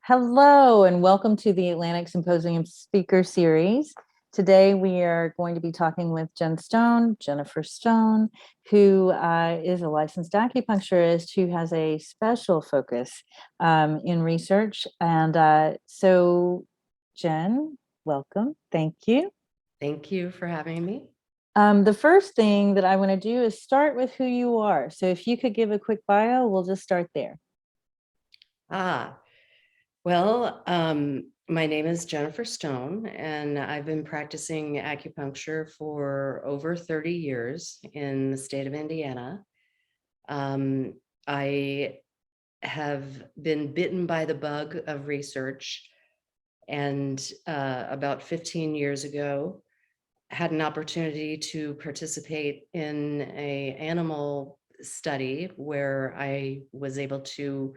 Hello, and welcome to the Atlantic Symposium Speaker Series. Today, we are going to be talking with Jennifer Stone, who is a licensed acupuncturist who has a special focus in research. And so, Jen, welcome. Thank you. Thank you for having me. The first thing that I want to do is start with who you are. So if you could give a quick bio, we'll just start there. Well, my name is Jennifer Stone, and I've been practicing acupuncture for over 30 years in the state of Indiana. I have been bitten by the bug of research, and about 15 years ago, had an opportunity to participate in an animal study where I was able to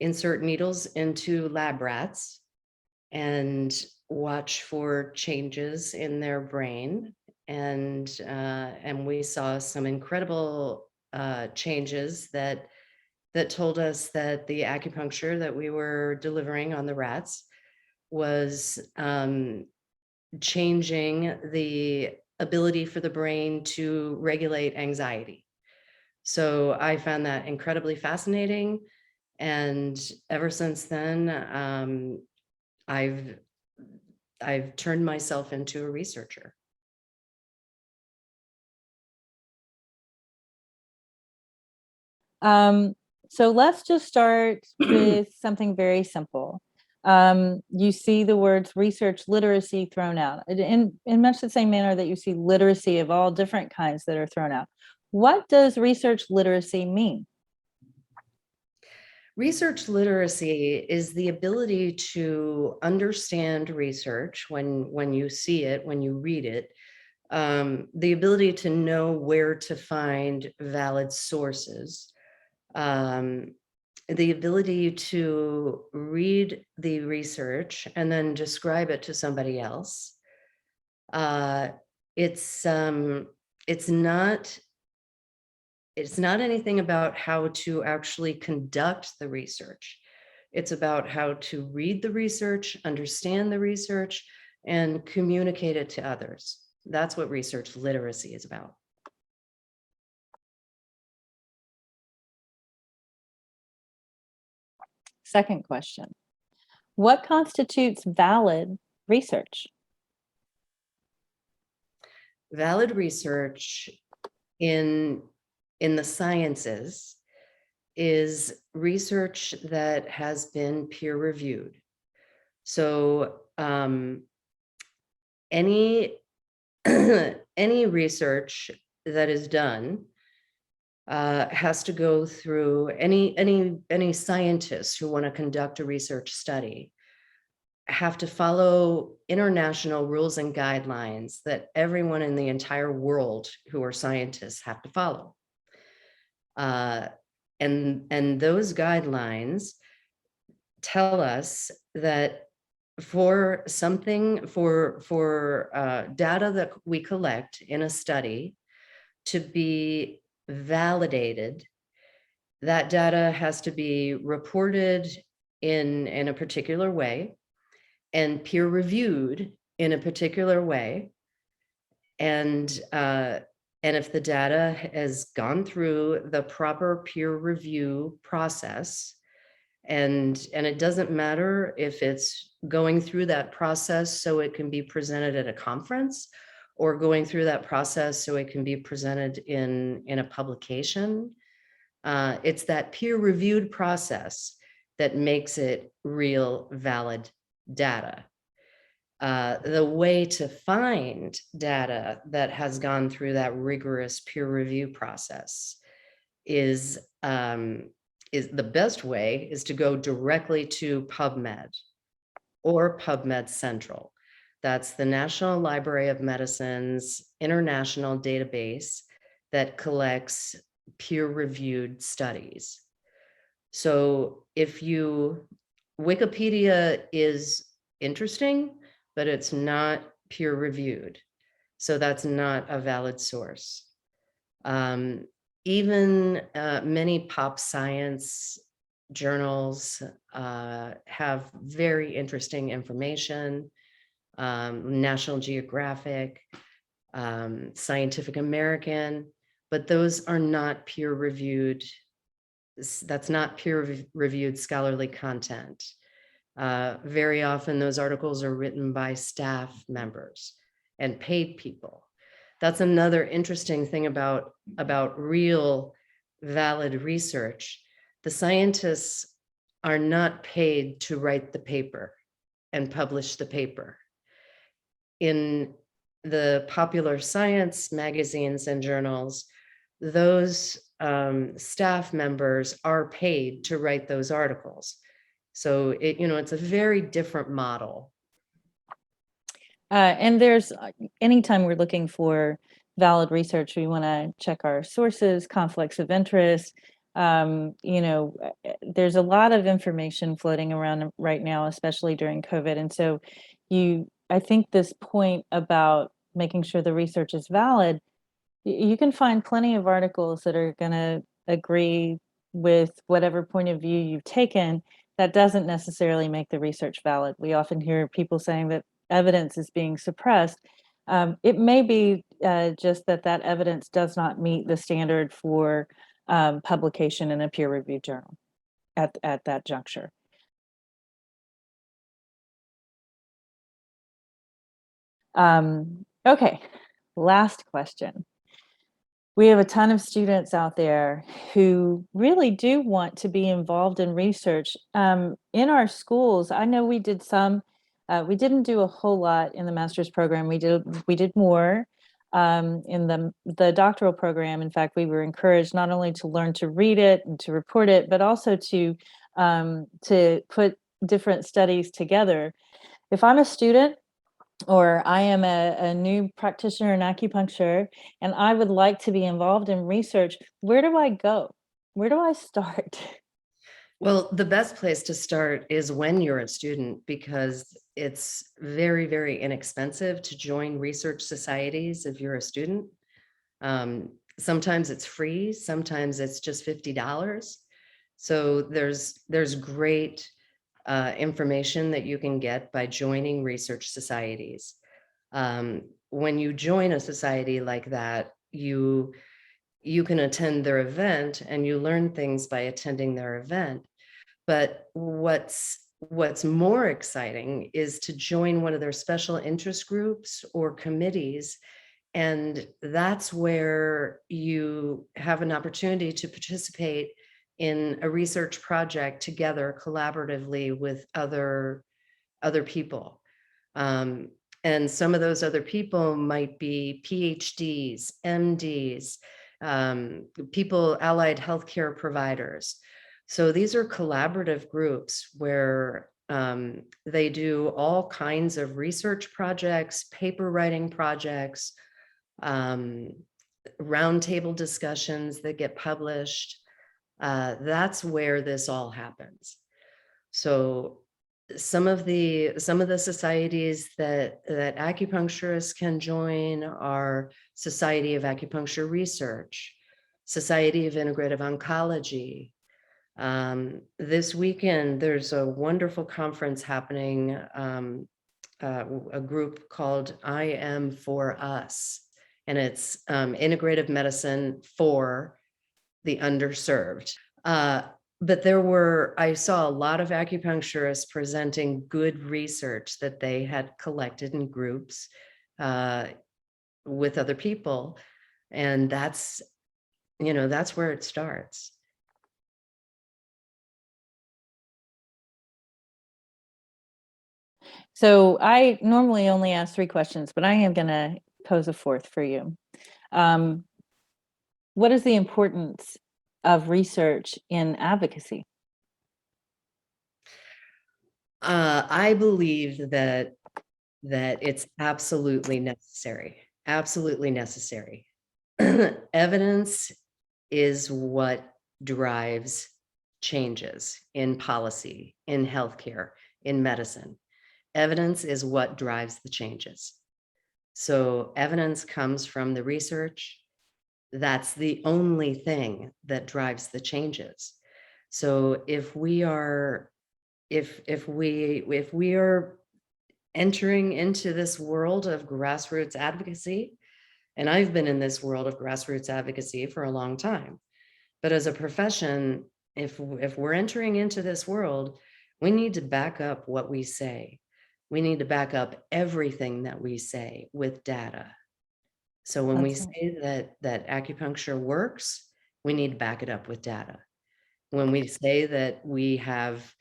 insert needles into lab rats and watch for changes in their brain. And we saw some incredible changes that told us that the acupuncture that we were delivering on the rats was changing the ability for the brain to regulate anxiety. So I found that incredibly fascinating. And ever since then, I've turned myself into a researcher. So let's just start with something very simple. You see the words research literacy thrown out in much the same manner that you see literacy of all different kinds that are thrown out. What does research literacy mean? Research literacy is the ability to understand research when you see it, when you read it, the ability to know where to find valid sources, the ability to read the research and then describe it to somebody else. It's not anything about how to actually conduct the research. It's about how to read the research, understand the research, and communicate it to others. That's what research literacy is about. Second question. What constitutes valid research? Valid research in the sciences is research that has been peer reviewed. So any research that is done has to go through any scientists who want to conduct a research study have to follow international rules and guidelines that everyone in the entire world who are scientists have to follow. And those guidelines tell us that for something, for data that we collect in a study to be validated, that data has to be reported in a particular way and peer reviewed in a particular way. And if the data has gone through the proper peer review process, and it doesn't matter if it's going through that process so it can be presented at a conference or going through that process so it can be presented in a publication. It's that peer reviewed process that makes it real valid data. The way to find data that has gone through that rigorous peer review process is the best way is to go directly to PubMed or PubMed Central. That's the National Library of Medicine's international database that collects peer-reviewed studies. So Wikipedia is interesting, but it's not peer-reviewed. So that's not a valid source. Even many pop science journals have very interesting information, National Geographic, Scientific American, but those are not peer-reviewed. That's not peer-reviewed scholarly content. Very often those articles are written by staff members and paid people. That's another interesting thing about real valid research. The scientists are not paid to write the paper and publish the paper. In the popular science magazines and journals, those staff members are paid to write those articles. So it's a very different model. And there's, anytime we're looking for valid research, we want to check our sources, conflicts of interest. There's a lot of information floating around right now, especially during COVID. And so I think this point about making sure the research is valid, you can find plenty of articles that are going to agree with whatever point of view you've taken. That doesn't necessarily make the research valid. We often hear people saying that evidence is being suppressed. It may be just that evidence does not meet the standard for publication in a peer-reviewed journal at that juncture. Okay, last question. We have a ton of students out there who really do want to be involved in research. In our schools, I know we did some, we didn't do a whole lot in the master's program. We did more in the doctoral program. In fact, we were encouraged not only to learn to read it and to report it, but also to put different studies together. If I'm a student, or I am a new practitioner in acupuncture, and I would like to be involved in research, where do I go? Where do I start? Well, the best place to start is when you're a student, because it's very, very inexpensive to join research societies if you're a student. Sometimes it's free, sometimes it's just $50. So there's great information that you can get by joining research societies. When you join a society like that, you can attend their event and you learn things by attending their event. But what's more exciting is to join one of their special interest groups or committees. And that's where you have an opportunity to participate in a research project together collaboratively with other people. And some of those other people might be PhDs, MDs, people, allied healthcare providers. So these are collaborative groups where they do all kinds of research projects, paper writing projects, roundtable discussions that get published. That's where this all happens. So some of the societies that acupuncturists can join are Society of Acupuncture Research, Society of Integrative Oncology. This weekend, there's a wonderful conference happening, a group called I Am For Us, and it's integrative medicine for the underserved. But I saw a lot of acupuncturists presenting good research that they had collected in groups with other people. And that's where it starts. So I normally only ask 3 questions, but I am going to pose a 4th for you. What is the importance of research in advocacy? I believe that it's absolutely necessary. Absolutely necessary. Evidence is what drives changes in policy, in healthcare, in medicine. Evidence is what drives the changes. So evidence comes from the research. That's the only thing that drives the changes. So if we are if we are entering into this world of grassroots advocacy, and I've been in this world of grassroots advocacy for a long time, but as a profession, if we're entering into this world, we need to back up what we say. We need to back up everything that we say with data. So when we That's it. say that acupuncture works, we need to back it up with data. When we say that we have,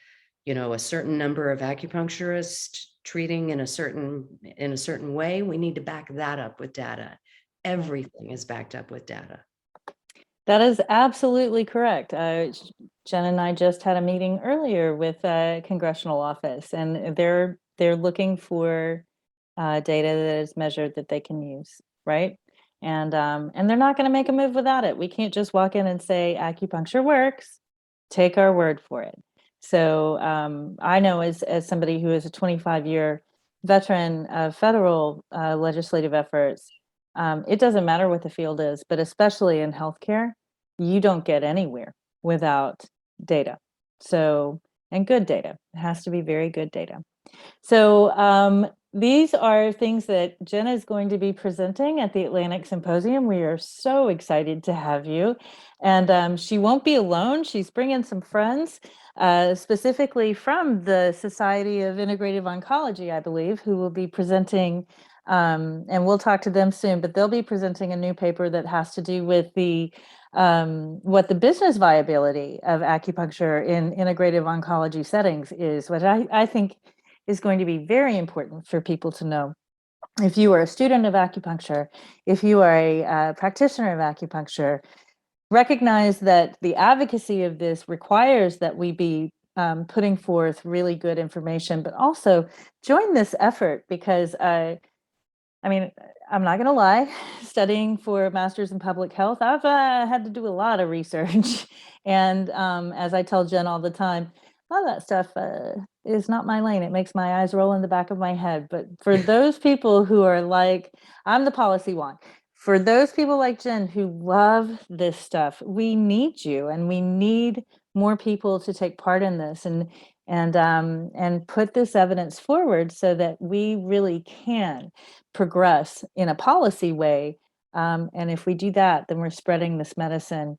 a certain number of acupuncturists treating in a certain way, we need to back that up with data. Everything is backed up with data. That is absolutely correct. Jen and I just had a meeting earlier with a congressional office, and they're looking for data that is measured that they can use, right? And they're not going to make a move without it. We can't just walk in and say acupuncture works. Take our word for it. So I know as somebody who is a 25-year veteran of federal legislative efforts, it doesn't matter what the field is, but especially in healthcare, you don't get anywhere without data. So, and good data. It has to be very good data. So these are things that Jenna is going to be presenting at the Atlantic Symposium. We are so excited to have you. And she won't be alone. She's bringing some friends, specifically from the Society of Integrative Oncology, I believe, who will be presenting, and we'll talk to them soon, but they'll be presenting a new paper that has to do with what the business viability of acupuncture in integrative oncology settings is, which I think is going to be very important for people to know. If you are a student of acupuncture, if you are a practitioner of acupuncture, recognize that the advocacy of this requires that we be putting forth really good information, but also join this effort because I mean, I'm not going to lie, studying for a master's in public health, I've had to do a lot of research. And as I tell Jen all the time, a lot of that stuff is not my lane. It makes my eyes roll in the back of my head. But for those people who are like, I'm the policy wonk. For those people like Jen who love this stuff, we need you, and we need more people to take part in this and put this evidence forward so that we really can progress in a policy way. And if we do that, then we're spreading this medicine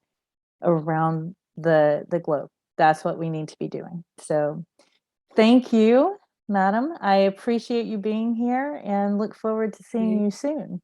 around the globe. That's what we need to be doing. So thank you, madam. I appreciate you being here and look forward to seeing you soon.